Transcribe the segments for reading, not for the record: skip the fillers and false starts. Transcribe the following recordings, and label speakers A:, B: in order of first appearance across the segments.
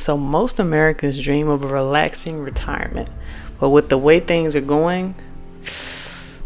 A: So most Americans dream of a relaxing retirement, but with the way things are going,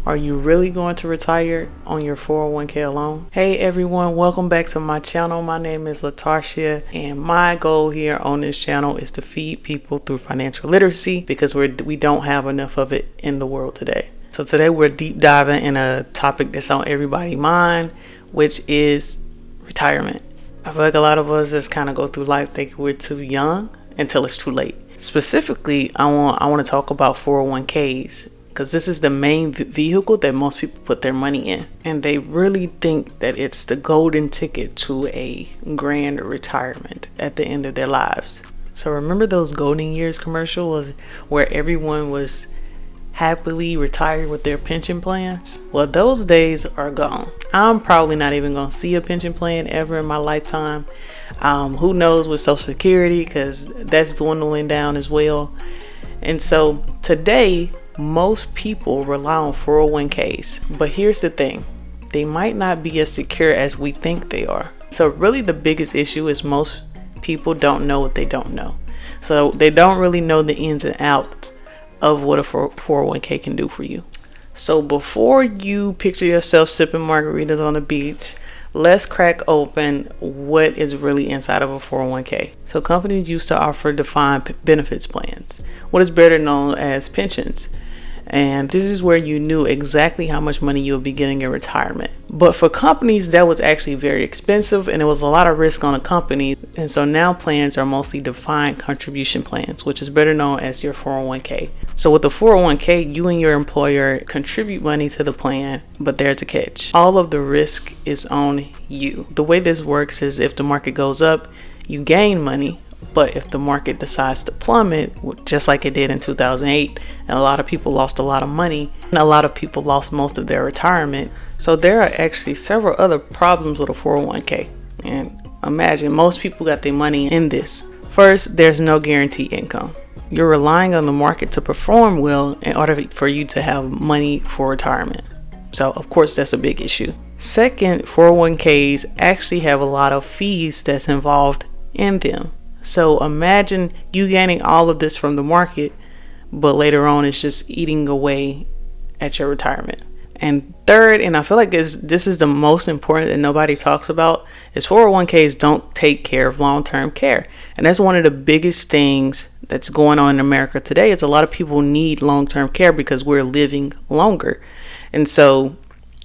A: are you really going to retire on your 401k alone? Hey everyone, welcome back to my channel. My name is Latasha, and my goal here on this channel is to feed people through financial literacy because we don't have enough of it in the world today. So today we're deep diving in a topic that's on everybody's mind, which is retirement. I feel like a lot of us just kind of go through life thinking we're too young until it's too late. Specifically, I want to talk about 401ks because this is the main vehicle that most people put their money in, and they really think that it's the golden ticket to a grand retirement at the end of their lives. So remember those golden years commercials where everyone was happily retired with their pension plans? Well, those days are gone. I'm probably not even going to see a pension plan ever in my lifetime. Who knows with Social Security, because that's dwindling down as well. And so today, most people rely on 401ks. But here's the thing. They might not be as secure as we think they are. So really the biggest issue is most people don't know what they don't know. So they don't really know the ins and outs of what a 401k can do for you. So before you picture yourself sipping margaritas on the beach, let's crack open what is really inside of a 401k. So companies used to offer defined benefits plans, what is better known as pensions. And this is where you knew exactly how much money you would be getting in retirement. But for companies, that was actually very expensive and it was a lot of risk on a company. And so now plans are mostly defined contribution plans, which is better known as your 401k. So with the 401k, you and your employer contribute money to the plan, but there's a catch. All of the risk is on you. The way this works is if the market goes up, you gain money. But if the market decides to plummet, just like it did in 2008, and a lot of people lost a lot of money, and a lot of people lost most of their retirement. So there are actually several other problems with a 401k. And imagine most people got their money in this. First, there's no guaranteed income. You're relying on the market to perform well in order for you to have money for retirement. So of course that's a big issue. Second, 401ks actually have a lot of fees that's involved in them. So imagine you gaining all of this from the market, but later on it's just eating away at your retirement. And third, and I feel like this is the most important that nobody talks about, is 401ks don't take care of long-term care. And that's one of the biggest things that's going on in America today is a lot of people need long-term care because we're living longer. And so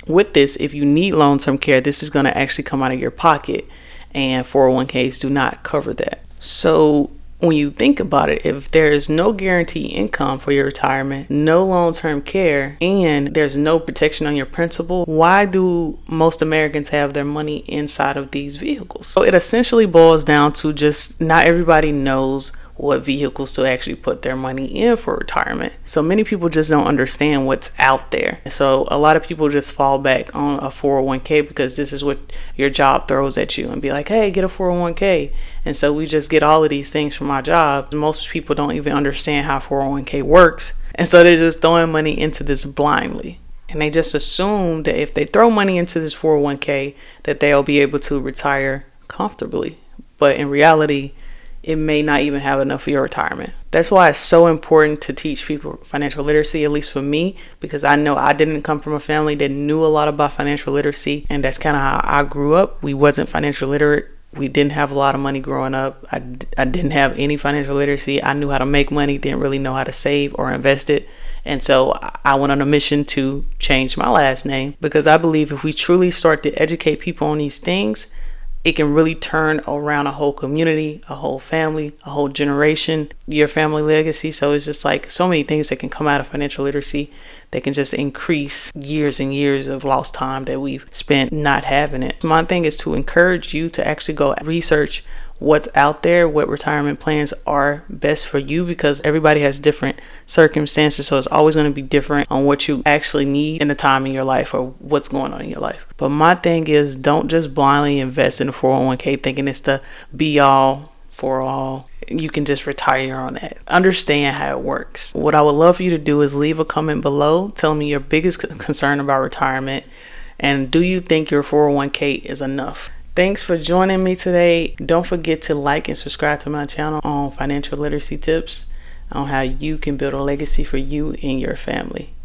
A: with this, if you need long-term care, this is going to actually come out of your pocket, and 401ks do not cover that. So when you think about it, if there is no guaranteed income for your retirement, no long-term care, and there's no protection on your principal, why do most Americans have their money inside of these vehicles? So it essentially boils down to just not everybody knows what vehicles to actually put their money in for retirement. So many people just don't understand what's out there. So a lot of people just fall back on a 401k because this is what your job throws at you and be like, hey, get a 401k. And so we just get all of these things from our job. Most people don't even understand how 401k works. And so they're just throwing money into this blindly. And they just assume that if they throw money into this 401k, that they'll be able to retire comfortably. But in reality, it may not even have enough for your retirement. That's why it's so important to teach people financial literacy, at least for me, because I know I didn't come from a family that knew a lot about financial literacy, and that's kind of how I grew up. We wasn't financial literate. We didn't have a lot of money growing up. I didn't have any financial literacy. I knew how to make money, didn't really know how to save or invest it. And so I went on a mission to change my last name because I believe if we truly start to educate people on these things, it can really turn around a whole community, a whole family, a whole generation, your family legacy. So it's just like so many things that can come out of financial literacy that can just increase years and years of lost time that we've spent not having it. My thing is to encourage you to actually go research what's out there, what retirement plans are best for you, because everybody has different circumstances. So it's always going to be different on what you actually need in the time in your life or what's going on in your life. But my thing is, don't just blindly invest in a 401k thinking it's the be all for all. You can just retire on that. Understand how it works. What I would love for you to do is leave a comment below telling me your biggest concern about retirement, and do you think your 401k is enough? Thanks for joining me today. Don't forget to like and subscribe to my channel on financial literacy tips on how you can build a legacy for you and your family.